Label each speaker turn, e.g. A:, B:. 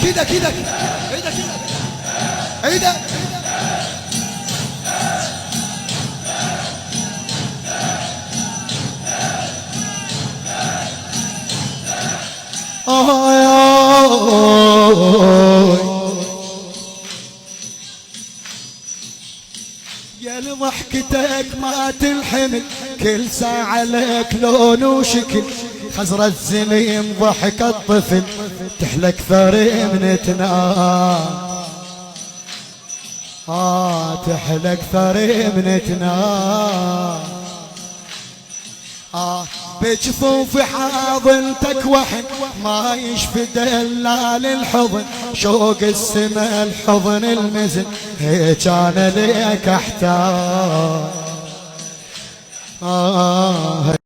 A: ايدك ايدك ايدك ايدك يا ضحكتك ما تنحمل، كل ساعة لك لون وشكل، خزر الزليم ضحك الطفل، تحلى اكثر من تنام. تحلى اكثر من تنام. بجفوف حاضنتك وحن ما يشفي دلال الحضن، شوق السما الحضن المزن، هيك انا ليك احتاج.